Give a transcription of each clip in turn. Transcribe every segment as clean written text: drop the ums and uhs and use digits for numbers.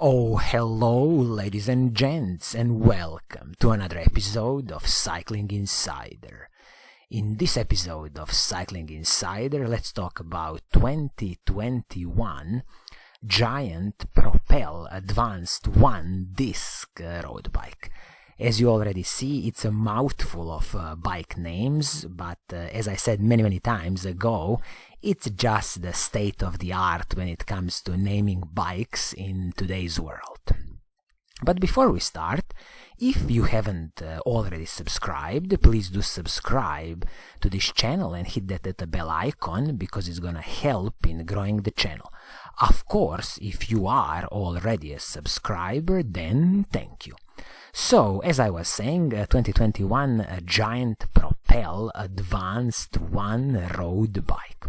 Oh, hello, ladies and gents, and welcome to another episode of Cycling Insider. In this episode of Cycling Insider, let's talk about 2021 Giant Propel Advanced one-disc road bike. As you already see, it's a mouthful of bike names, but as I said many times ago, it's just the state of the art when it comes to naming bikes in today's world. But before we start, if you haven't already subscribed, please do subscribe to this channel and hit that bell icon because it's gonna help in growing the channel. Of course, if you are already a subscriber, then thank you. So, as I was saying, 2021 Giant Propel Advanced one road bike.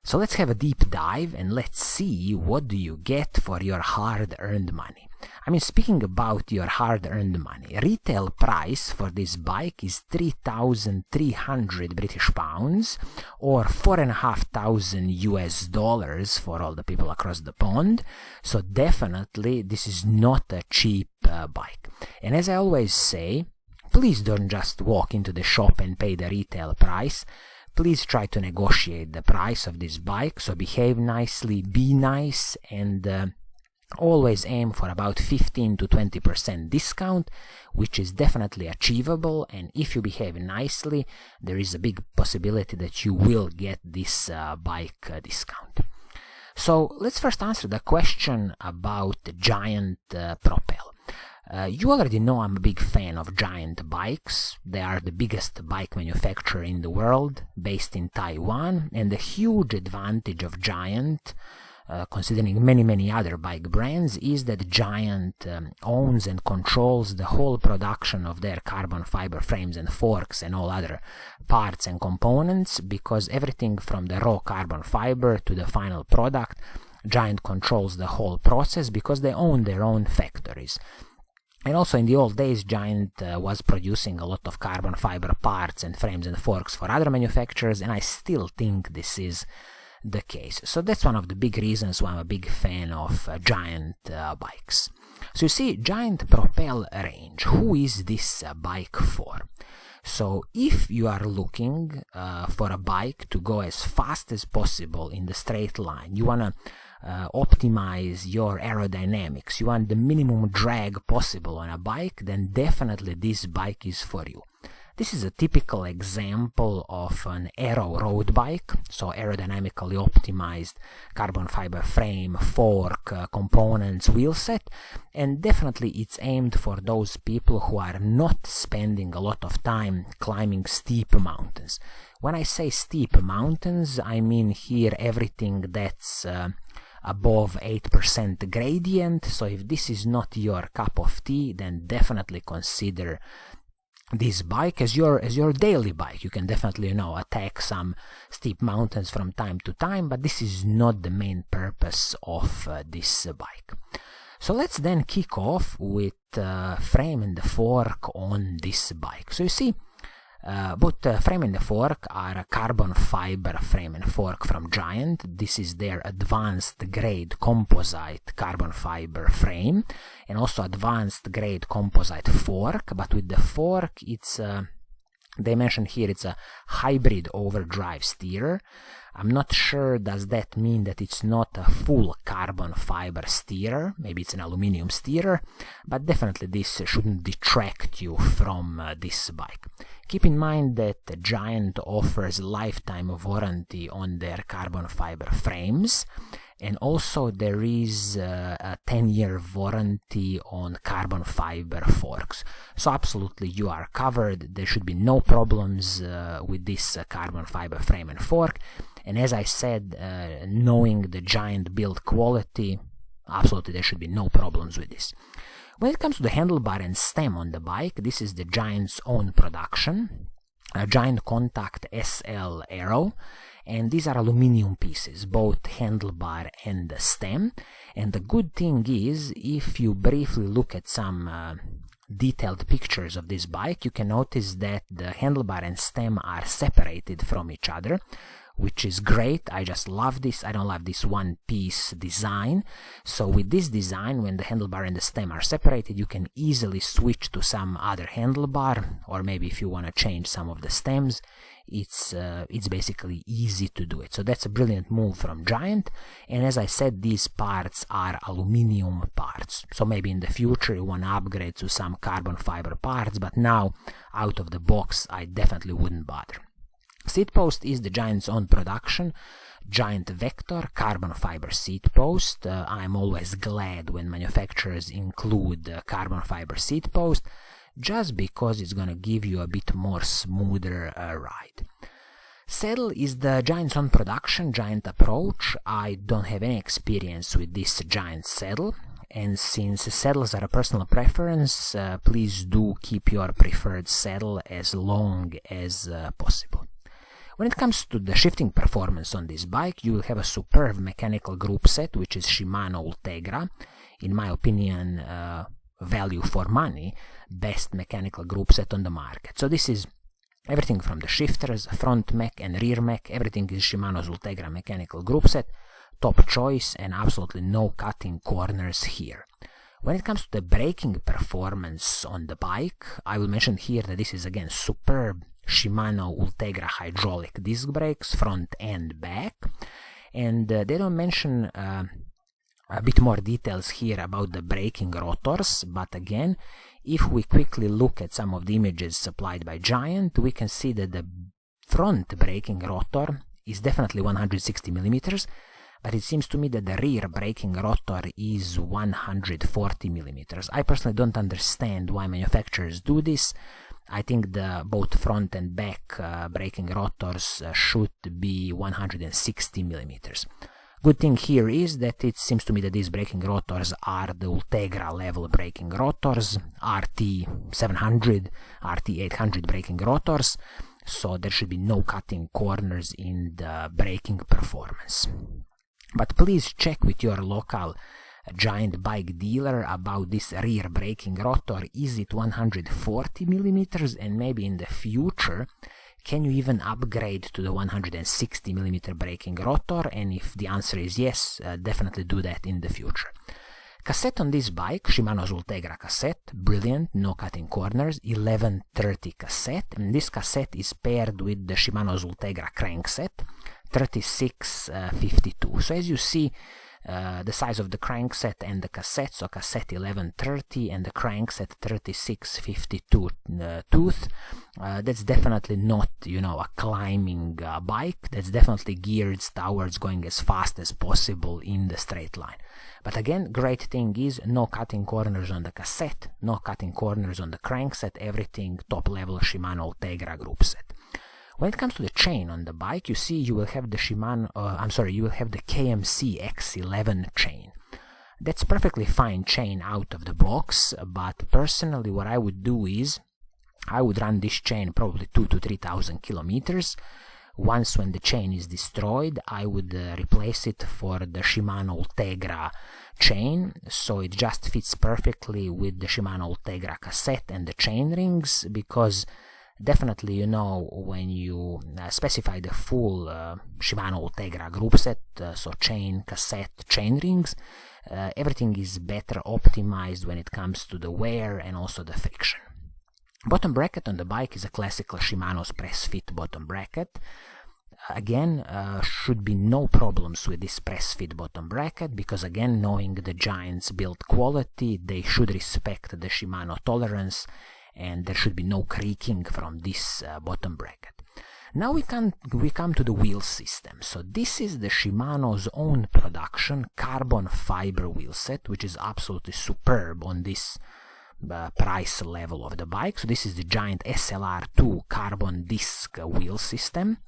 So let's have a deep dive and let's see what do you get for your hard-earned money. I mean, speaking about your hard-earned money, retail price for this bike is 3,300 British pounds or $4,500 for all the people across the pond. So definitely this is not a cheap bike. And as I always say, please don't just walk into the shop and pay the retail price. Please try to negotiate the price of this bike, so behave nicely, be nice, and always aim for about 15 to 20% discount, which is definitely achievable, and if you behave nicely, there is a big possibility that you will get this bike discount. So let's first answer the question about the Giant Propel. You already know I'm a big fan of Giant bikes. They are the biggest bike manufacturer in the world, based in Taiwan, and the huge advantage of Giant, considering many other bike brands, is that Giant owns and controls the whole production of their carbon fiber frames and forks and all other parts and components, because everything from the raw carbon fiber to the final product, Giant controls the whole process because they own their own factories. And also in the old days, Giant was producing a lot of carbon fiber parts and frames and forks for other manufacturers, and I still think this is the case. So that's one of the big reasons why I'm a big fan of Giant bikes. So you see, Giant Propel range. Who is this bike for? So if you are looking for a bike to go as fast as possible in the straight line, you want to optimize your aerodynamics, you want the minimum drag possible on a bike, then definitely this bike is for you. This is a typical example of an aero road bike, so aerodynamically optimized carbon fiber frame, fork, components, wheelset, and definitely it's aimed for those people who are not spending a lot of time climbing steep mountains. When I say steep mountains, I mean here everything that's above 8% gradient, so if this is not your cup of tea, then definitely consider this bike as your daily bike. You can definitely, attack some steep mountains from time to time, but this is not the main purpose of this bike. So let's then kick off with frame and the fork on this bike. So you see, both the frame and the fork are a carbon fiber frame and fork from Giant. This is their advanced grade composite carbon fiber frame and also advanced grade composite fork, but with the fork it's they mentioned here it's a hybrid overdrive steerer. I'm not sure does that mean that it's not a full carbon fiber steerer, maybe it's an aluminum steerer, but definitely this shouldn't detract you from this bike. Keep in mind that Giant offers lifetime warranty on their carbon fiber frames, and also there is a 10-year warranty on carbon fiber forks. So absolutely you are covered, there should be no problems with this carbon fiber frame and fork. And as I said, knowing the Giant build quality, absolutely there should be no problems with this. When it comes to the handlebar and stem on the bike, this is the Giant's own production, a Giant Contact SL Aero, and these are aluminum pieces, both handlebar and the stem. And the good thing is, if you briefly look at some detailed pictures of this bike, you can notice that the handlebar and stem are separated from each other, which is great. I just love this. I don't love this one-piece design. So with this design, when the handlebar and the stem are separated, you can easily switch to some other handlebar, or maybe if you want to change some of the stems, it's basically easy to do it. So that's a brilliant move from Giant. And as I said, these parts are aluminium parts. So maybe in the future you want to upgrade to some carbon fiber parts, but now out of the box I definitely wouldn't bother. Seat post is the Giant's own production, Giant Vector carbon fiber seat post. I'm always glad when manufacturers include carbon fiber seat post, just because it's gonna give you a bit more smoother ride. Saddle is the Giant's own production, Giant Approach. I don't have any experience with this Giant saddle, and since saddles are a personal preference, please do keep your preferred saddle as long as possible. When it comes to the shifting performance on this bike, you will have a superb mechanical group set, which is Shimano Ultegra. In my opinion, value for money, best mechanical group set on the market. So this is everything from the shifters, front mech and rear mech, everything is Shimano's Ultegra mechanical group set, top choice, and absolutely no cutting corners here. When it comes to the braking performance on the bike, I will mention here that this is again superb Shimano Ultegra hydraulic disc brakes, front and back, and they don't mention a bit more details here about the braking rotors, but again, if we quickly look at some of the images supplied by Giant, we can see that the front braking rotor is definitely 160 millimeters, but it seems to me that the rear braking rotor is 140 millimeters. I personally don't understand why manufacturers do this. I think the both front and back braking rotors should be 160 millimeters. Good thing here is that it seems to me that these braking rotors are the Ultegra level braking rotors, RT700, RT800 braking rotors, so there should be no cutting corners in the braking performance. But please check with your local Giant bike dealer about this rear braking rotor. Is it 140 millimeters, and maybe in the future can you even upgrade to the 160 millimeter braking rotor? And if the answer is yes, definitely do that in the future. Cassette on this bike, Shimano's Ultegra cassette, brilliant, no cutting corners, 1130 cassette, and this cassette is paired with the Shimano's Ultegra crankset, 3652. So as you see, the size of the crankset and the cassette, so cassette 1130 and the crankset 3652 tooth, that's definitely not, a climbing bike. That's definitely geared towards going as fast as possible in the straight line. But again, great thing is no cutting corners on the cassette, no cutting corners on the crankset, everything top level Shimano Ultegra group set. When it comes to the chain on the bike, you see you will have the you will have the KMC X11 chain. That's perfectly fine chain out of the box, but personally what I would do is I would run this chain probably 2,000 to 3,000 kilometers. Once when the chain is destroyed, I would replace it for the Shimano Ultegra chain, so it just fits perfectly with the Shimano Ultegra cassette and the chain rings, because definitely, when you specify the full Shimano Ultegra group set, so chain, cassette, chain rings, everything is better optimized when it comes to the wear and also the friction. Bottom bracket on the bike is a classical Shimano's press fit bottom bracket. Again, should be no problems with this press fit bottom bracket, because again, knowing the Giant's build quality, they should respect the Shimano tolerance, and there should be no creaking from this bottom bracket. Now we come to the wheel system. So this is the Shimano's own production carbon fiber wheel set, which is absolutely superb on this price level of the bike. So this is the Giant SLR2 carbon disc wheel system.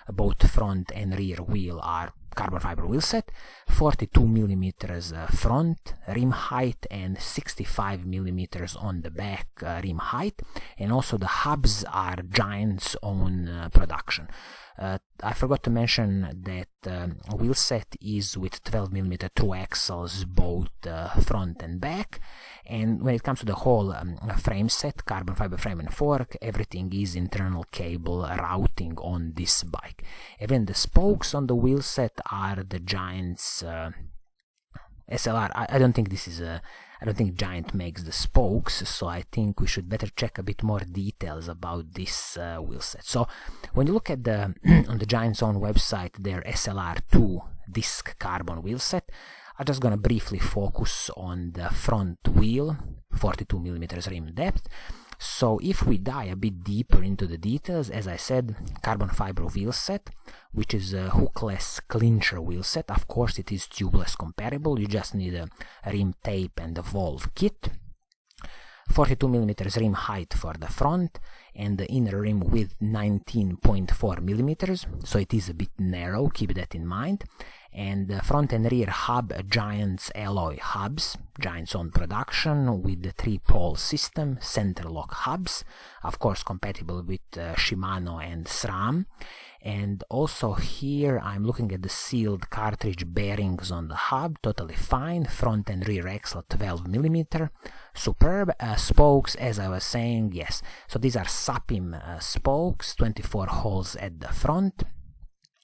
Both front and rear wheel are carbon fiber wheel set, 42 millimeters front rim height and 65 millimeters on the back rim height, and also the hubs are Giant's own production. I forgot to mention that Wheelset is with 12mm through axles both front and back, and when it comes to the whole frame set, carbon fiber frame and fork, everything is internal cable routing on this bike. Even the spokes on the Wheelset are the Giant's SLR. I don't think this is I don't think Giant makes the spokes, so I think we should better check a bit more details about this Wheelset. So when you look at the on the Giant's own website, their SLR2 disc carbon Wheelset, I'm just gonna briefly focus on the front wheel, 42mm rim depth. So if we dive a bit deeper into the details, as I said, carbon fiber wheelset, which is a hookless clincher wheelset. Of course it is tubeless compatible, you just need a rim tape and a valve kit. 42mm rim height for the front, and the inner rim width 19.4mm, so it is a bit narrow, keep that in mind. And the front and rear hub, Giant's alloy hubs, Giant's own production, with the 3-pole system, center lock hubs, of course compatible with Shimano and SRAM. And also here I'm looking at the sealed cartridge bearings on the hub, totally fine. Front and rear axle 12mm, superb. Spokes, as I was saying, yes, so these are Sapim spokes, 24 holes at the front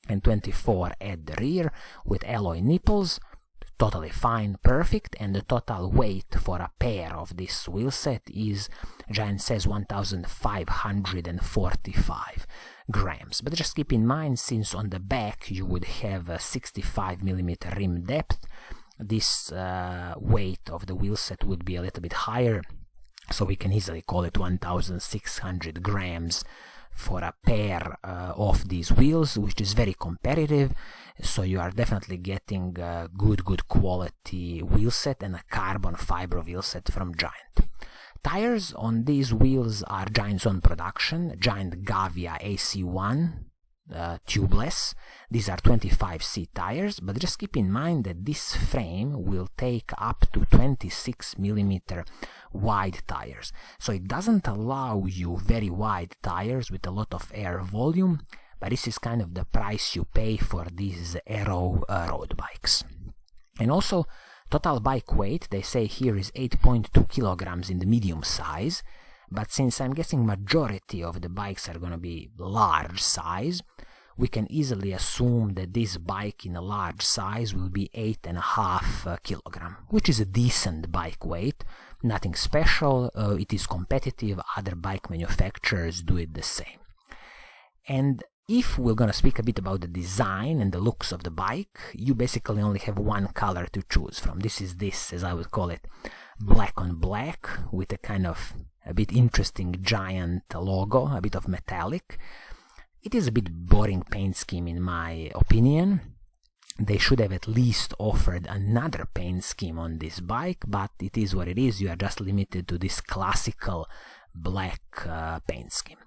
and 24 at the rear with alloy nipples, totally fine, perfect. And the total weight for a pair of this wheelset is, Giant says, 1545 grams. But just keep in mind, since on the back you would have a 65mm rim depth, this weight of the wheelset would be a little bit higher, so we can easily call it 1600 grams for a pair of these wheels, which is very competitive. So you are definitely getting a good quality wheelset and a carbon fiber wheelset from Giant. Tires on these wheels are Giant's own production, Giant Gavia AC1 tubeless. These are 25C tires, but just keep in mind that this frame will take up to 26mm wide tires, so it doesn't allow you very wide tires with a lot of air volume, but this is kind of the price you pay for these aero road bikes. And also total bike weight, they say here, is 8.2 kilograms in the medium size, but since I'm guessing majority of the bikes are gonna be large size, we can easily assume that this bike in a large size will be 8.5 kilogram, which is a decent bike weight, nothing special. It is competitive, other bike manufacturers do it the same. And if we're gonna speak a bit about the design and the looks of the bike, you basically only have one color to choose from. This is this, as I would call it, black on black, with a kind of a bit interesting Giant logo, a bit of metallic. It is a bit boring paint scheme in my opinion. They should have at least offered another paint scheme on this bike, but it is what it is. You are just limited to this classical black paint scheme.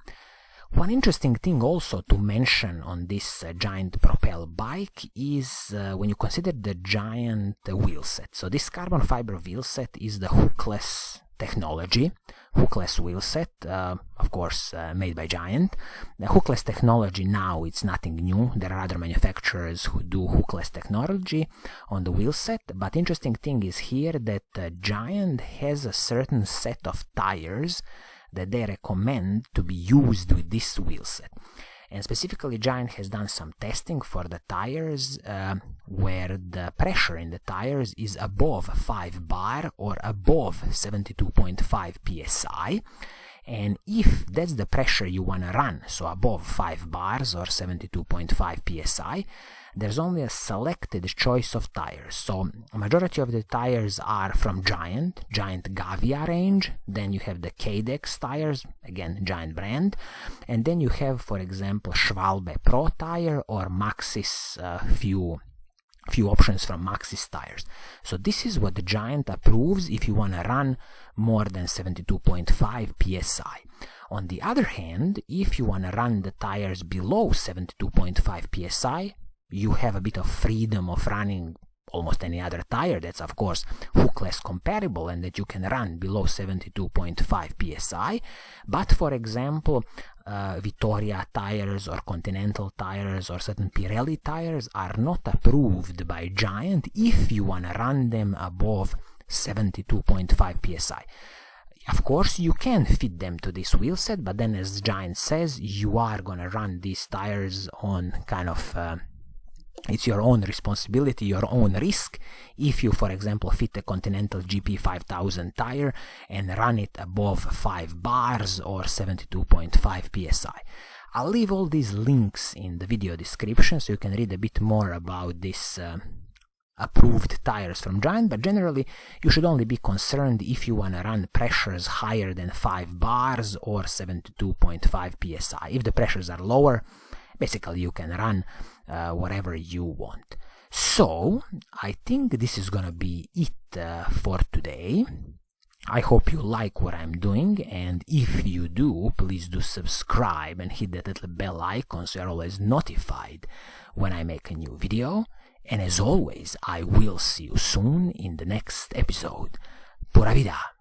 One interesting thing also to mention on this Giant Propel bike is when you consider the Giant wheelset. So this carbon fiber wheelset is the Hookless technology, Hookless wheelset, of course made by Giant. The Hookless technology now, it's nothing new. There are other manufacturers who do Hookless technology on the wheelset, but interesting thing is here that Giant has a certain set of tires that they recommend to be used with this wheelset. And specifically Giant has done some testing for the tires where the pressure in the tires is above 5 bar or above 72.5 psi, and if that's the pressure you want to run, so above 5 bars or 72.5 psi, there's only a selected choice of tires. So a majority of the tires are from Giant Gavia range, then you have the K-Dex tires, again Giant brand, and then you have, for example, Schwalbe Pro tire or Maxxis, few options from Maxxis tires. So this is what the Giant approves if you want to run more than 72.5 psi. On the other hand, if you want to run the tires below 72.5 psi, you have a bit of freedom of running almost any other tire that's of course hookless compatible and that you can run below 72.5 psi. But for example, Vittoria tires or Continental tires or certain Pirelli tires are not approved by Giant if you want to run them above 72.5 psi. Of course, you can fit them to this wheelset, but then as Giant says, you are gonna run these tires on kind of it's your own responsibility, your own risk. If you, for example, fit a Continental GP 5000 tire and run it above 5 bars or 72.5 psi. I'll leave all these links in the video description so you can read a bit more about this approved tires from Giant, but generally you should only be concerned if you want to run pressures higher than 5 bars or 72.5 psi. If the pressures are lower, basically you can run whatever you want. So I think this is gonna be it for today. I hope you like what I'm doing, and if you do, please do subscribe and hit that little bell icon so you're always notified when I make a new video. And as always, I will see you soon in the next episode. Pura Vida!